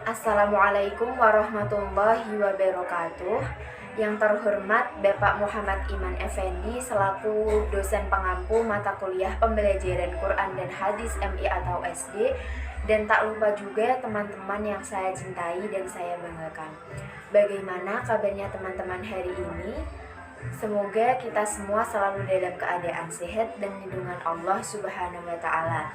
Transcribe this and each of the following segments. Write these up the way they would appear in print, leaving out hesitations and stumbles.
Assalamualaikum warahmatullahi wabarakatuh. Yang terhormat Bapak Muhammad Iman Effendi selaku dosen pengampu mata kuliah pembelajaran Quran dan Hadis MI atau SD, dan tak lupa juga teman-teman yang saya cintai dan saya banggakan. Bagaimana kabarnya teman-teman hari ini? Semoga kita semua selalu dalam keadaan sehat dan lindungan Allah Subhanahu wa Ta'ala.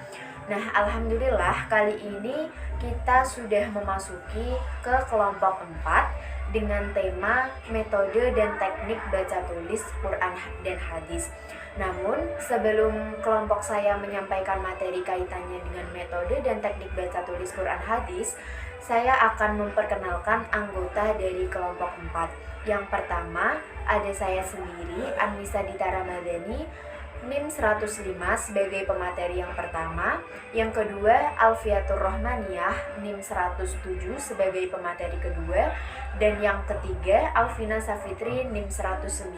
Nah, alhamdulillah kali ini kita sudah memasuki ke kelompok 4 dengan tema metode dan teknik baca tulis Quran dan hadis. Namun, sebelum kelompok saya menyampaikan materi kaitannya dengan metode dan teknik baca tulis Quran hadis, saya akan memperkenalkan anggota dari kelompok 4. Yang pertama, ada saya sendiri, Anissa Dita Ramadhani, NIM 105 sebagai pemateri yang pertama. Yang kedua, Alfiatur Rohmaniyah, NIM 107 sebagai pemateri kedua. Dan yang ketiga, Alvina Safitri, NIM 119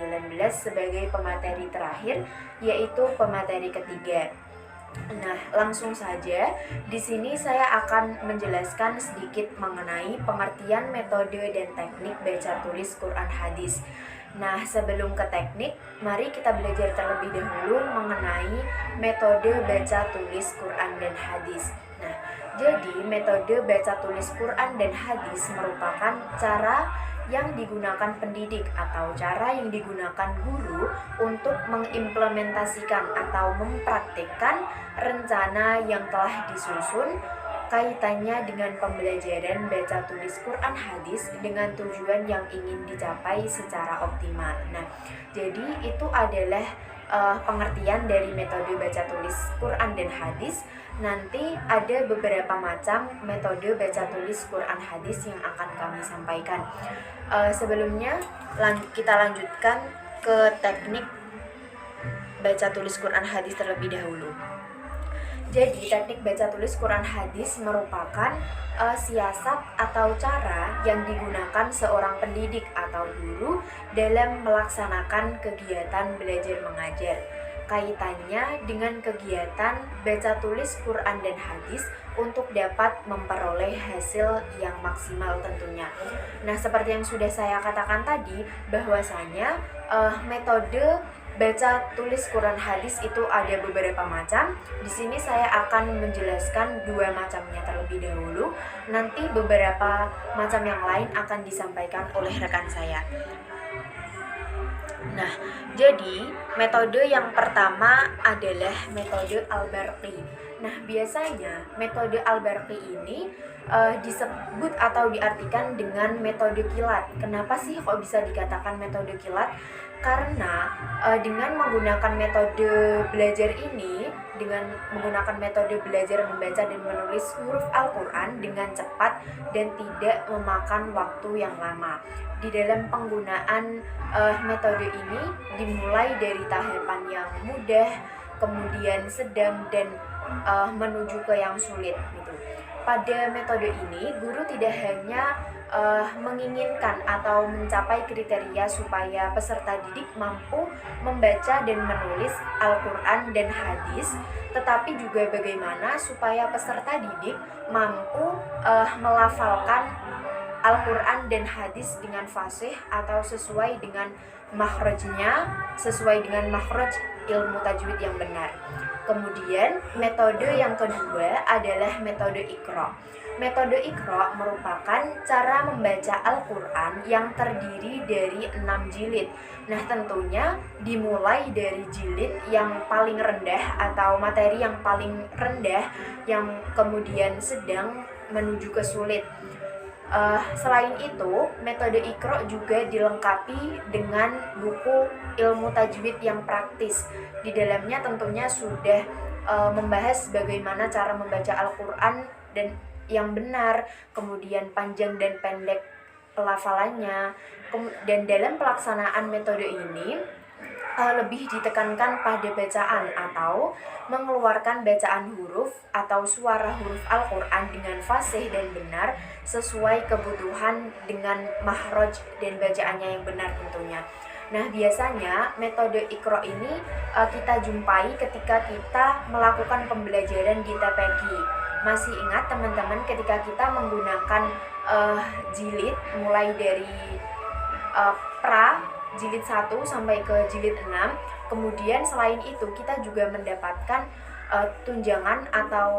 sebagai pemateri terakhir, yaitu pemateri ketiga. Nah, langsung saja. Di sini saya akan menjelaskan sedikit mengenai pengertian metode dan teknik baca tulis Quran hadis. Nah, sebelum ke teknik, mari kita belajar terlebih dahulu mengenai metode baca tulis Quran dan hadis. Nah, jadi metode baca tulis Quran dan hadis merupakan cara yang digunakan pendidik atau cara yang digunakan guru untuk mengimplementasikan atau mempraktikkan rencana yang telah disusun kaitannya dengan pembelajaran baca tulis Quran hadis dengan tujuan yang ingin dicapai secara optimal. Nah, jadi itu adalah pengertian dari metode baca tulis Quran dan hadis. Nanti ada beberapa macam metode baca tulis Quran hadis yang akan kami sampaikan. Sebelumnya kita lanjutkan ke teknik baca tulis Quran hadis terlebih dahulu. Jadi teknik baca tulis Quran hadis merupakan siasat atau cara yang digunakan seorang pendidik atau guru dalam melaksanakan kegiatan belajar mengajar. Kaitannya dengan kegiatan baca tulis Quran dan hadis untuk dapat memperoleh hasil yang maksimal tentunya. Nah, seperti yang sudah saya katakan tadi, bahwasanya metode baca tulis Quran hadis itu ada beberapa macam. Di sini saya akan menjelaskan dua macamnya terlebih dahulu. Nanti beberapa macam yang lain akan disampaikan oleh rekan saya. Nah, jadi metode yang pertama adalah metode Al-Barqi. Nah, biasanya metode Al-Barqi ini disebut atau diartikan dengan metode kilat. Kenapa sih kok bisa dikatakan metode kilat? Karena dengan menggunakan metode belajar ini, dengan menggunakan metode belajar membaca dan menulis huruf Al-Quran dengan cepat dan tidak memakan waktu yang lama. Di dalam penggunaan metode ini dimulai dari tahapan yang mudah, kemudian sedang, dan menuju ke yang sulit gitu. Pada metode ini, guru tidak hanya menginginkan atau mencapai kriteria supaya peserta didik mampu membaca dan menulis Al-Quran dan hadis, tetapi juga bagaimana supaya peserta didik mampu melafalkan Al-Quran dan hadis dengan fasih atau sesuai dengan makhrajnya, sesuai dengan makhraj ilmu tajwid yang benar. Kemudian metode yang kedua adalah metode Iqra. Metode Iqra merupakan cara membaca Al-Quran yang terdiri dari 6 jilid. Nah, tentunya dimulai dari jilid yang paling rendah atau materi yang paling rendah, yang kemudian sedang menuju ke sulit. Selain itu, metode Iqra juga dilengkapi dengan buku ilmu tajwid yang praktis. Di dalamnya tentunya sudah membahas bagaimana cara membaca Al-Quran dan yang benar, kemudian panjang dan pendek pelafalannya. Dan dalam pelaksanaan metode ini lebih ditekankan pada bacaan atau mengeluarkan bacaan huruf atau suara huruf Al-Quran dengan fasih dan benar sesuai kebutuhan dengan makhraj dan bacaannya yang benar tentunya. Nah, biasanya metode Iqra ini kita jumpai ketika kita melakukan pembelajaran di TPQ. Masih ingat teman-teman ketika kita menggunakan jilid mulai dari pra jilid 1 sampai ke jilid 6. Kemudian selain itu kita juga mendapatkan tunjangan atau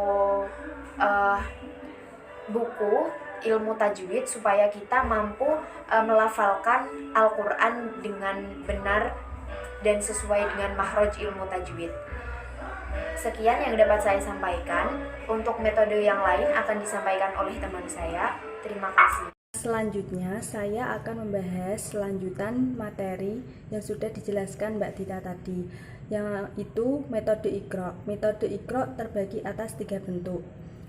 buku ilmu tajwid supaya kita mampu melafalkan Al-Quran dengan benar dan sesuai dengan makhraj ilmu tajwid. Sekian yang dapat saya sampaikan. Untuk metode yang lain akan disampaikan oleh teman saya. Terima kasih. Selanjutnya saya akan membahas lanjutan materi yang sudah dijelaskan Mbak Dita tadi, yaitu metode Iqra. Metode Iqra terbagi atas 3 bentuk.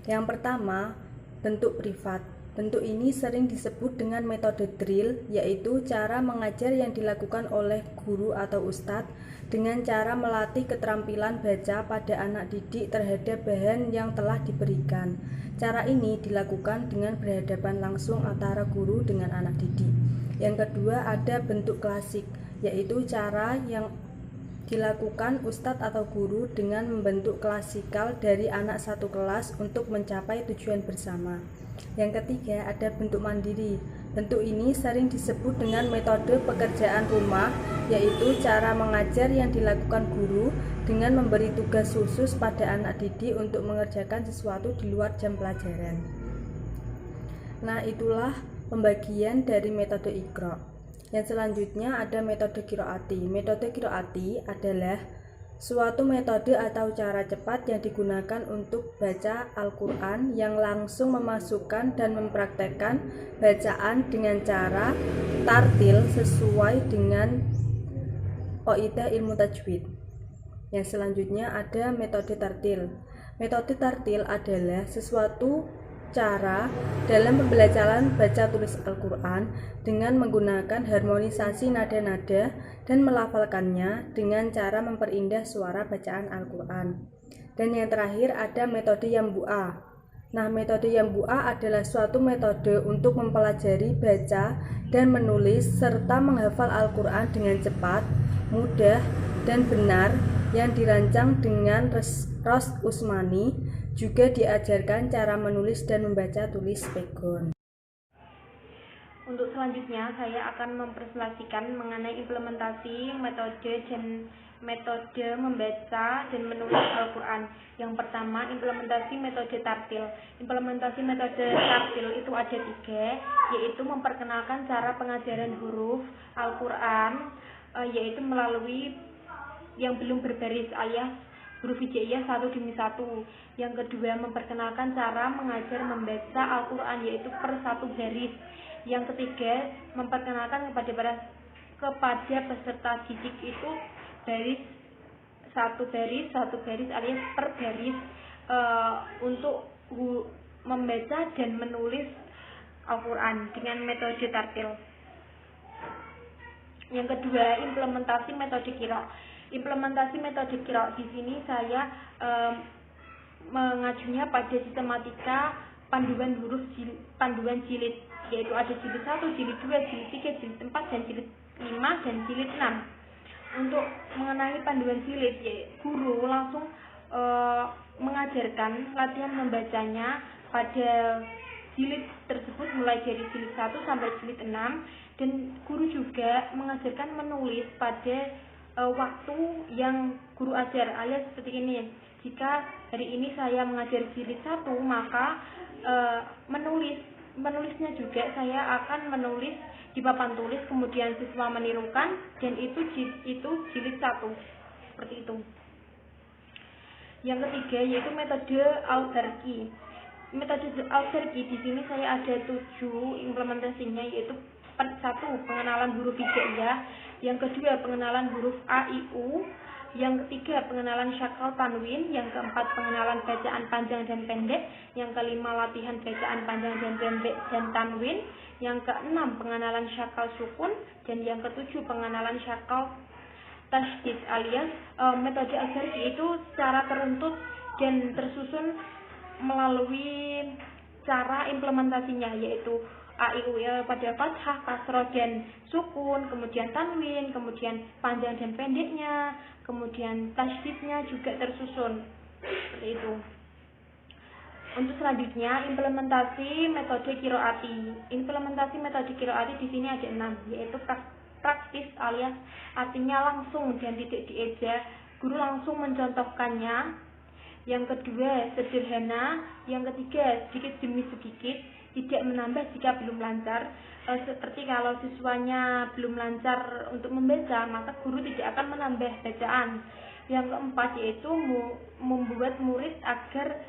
Yang pertama, bentuk privat. Bentuk ini sering disebut dengan metode drill, yaitu cara mengajar yang dilakukan oleh guru atau ustadz dengan cara melatih keterampilan baca pada anak didik terhadap bahan yang telah diberikan. Cara ini dilakukan dengan berhadapan langsung antara guru dengan anak didik. Yang kedua, ada bentuk klasik, yaitu cara yang dilakukan ustadz atau guru dengan membentuk klasikal dari anak satu kelas untuk mencapai tujuan bersama. Yang ketiga, ada bentuk mandiri. Bentuk ini sering disebut dengan metode pekerjaan rumah, yaitu cara mengajar yang dilakukan guru dengan memberi tugas khusus pada anak didik untuk mengerjakan sesuatu di luar jam pelajaran. Nah, itulah pembagian dari metode Iqra. Yang selanjutnya ada metode Qiraati. Metode Qiraati adalah suatu metode atau cara cepat yang digunakan untuk baca Al-Quran yang langsung memasukkan dan mempraktekkan bacaan dengan cara tartil sesuai dengan kaidah ilmu tajwid. Yang selanjutnya ada metode tartil. Metode tartil adalah sesuatu cara dalam pembelajaran baca tulis Al-Quran dengan menggunakan harmonisasi nada-nada dan melafalkannya dengan cara memperindah suara bacaan Al-Quran. Dan yang terakhir ada metode Yambu'a. Nah, metode Yambu'a adalah suatu metode untuk mempelajari baca dan menulis serta menghafal Al-Quran dengan cepat, mudah, dan benar yang dirancang dengan Ros Usmani. Juga diajarkan cara menulis dan membaca tulis pegon. Untuk selanjutnya saya akan mempresentasikan mengenai implementasi metode membaca dan menulis Al-Quran. Yang pertama, implementasi metode tartil. Implementasi metode tartil itu ada 3, yaitu memperkenalkan cara pengajaran huruf Al-Quran, yaitu melalui yang belum berbaris alias huruf hijaiyah 1 demi 1. Yang kedua, memperkenalkan cara mengajar membaca Al-Quran, yaitu per 1 baris. Yang ketiga, memperkenalkan kepada peserta didik itu satu baris alias per baris untuk membaca dan menulis Al-Quran dengan metode tartil. Yang kedua, implementasi metode Qira. Implementasi metode Qira di sini saya mengajunya pada sistematika panduan jilid, yaitu ada jilid 1, jilid 2, jilid 3, jilid 4, dan jilid 5, dan jilid 6. Untuk mengenai panduan jilid, guru langsung mengajarkan latihan membacanya pada jilid tersebut mulai dari jilid 1 sampai jilid 6, dan guru juga mengajarkan menulis pada waktu yang guru ajar, alias seperti ini. Jika hari ini saya mengajar jilid 1, maka menulisnya juga saya akan menulis di papan tulis, kemudian siswa menirukan, dan itu jilid 1, seperti itu. Yang ketiga yaitu metode Al-Barqi. Metode Al-Barqi di sini saya ada 7 implementasinya, yaitu 1. Pengenalan huruf hijaiyah. Yang kedua, pengenalan huruf A, I, U. Yang ketiga, pengenalan syakal tanwin. Yang keempat, pengenalan bacaan panjang dan pendek. Yang kelima, latihan bacaan panjang dan pendek dan tanwin. Yang keenam, pengenalan syakal sukun. Dan yang ketujuh, pengenalan syakal tasydid, alias metode Al-Barqi itu secara teruntut dan tersusun melalui cara implementasinya, yaitu A, I, U pada fathah, kasroh, dan sukun, kemudian tanwin, kemudian panjang dan pendeknya, kemudian tasydidnya juga tersusun seperti itu. Untuk selanjutnya, implementasi metode kiroati. Implementasi metode kiroati di sini ada 6, yaitu praktis alias artinya langsung dan tidak dieja, guru langsung mencontohkannya. Yang kedua, sederhana. Yang ketiga, sedikit demi sedikit, tidak menambah jika belum lancar. Seperti kalau siswanya belum lancar untuk membaca, maka guru tidak akan menambah bacaan. Yang keempat, yaitu membuat murid agar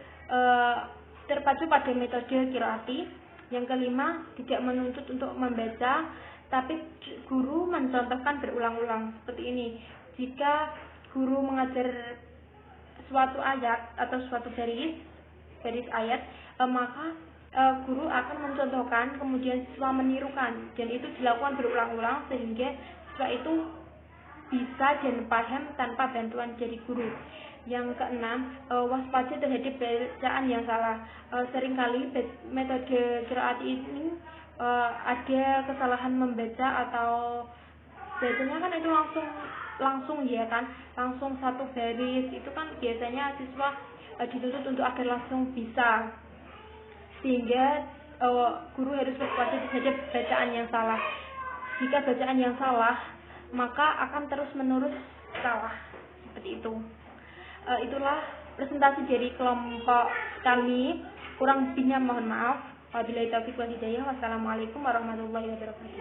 terpacu pada metode kiroati. Yang kelima, tidak menuntut untuk membaca, tapi guru mencontohkan berulang-ulang. Seperti ini, jika guru mengajar suatu ayat atau suatu garis ayat, maka guru akan mencontohkan, kemudian siswa menirukan, dan itu dilakukan berulang-ulang sehingga siswa itu bisa dan paham tanpa bantuan dari guru. Yang keenam, waspada terhadap bacaan yang salah. Seringkali metode kiroati ini ada kesalahan membaca, atau bacanya kan itu langsung ya kan, langsung satu baris. Itu kan biasanya siswa dituntut untuk agar langsung bisa, sehingga guru harus waspada terhadap bacaan yang salah. Jika bacaan yang salah, maka akan terus menerus salah, seperti itu. Itulah presentasi dari kelompok kami. Kurang lebihnya mohon maaf. Wabillahi taufiq wal hidayah. Wassalamualaikum warahmatullahi wabarakatuh.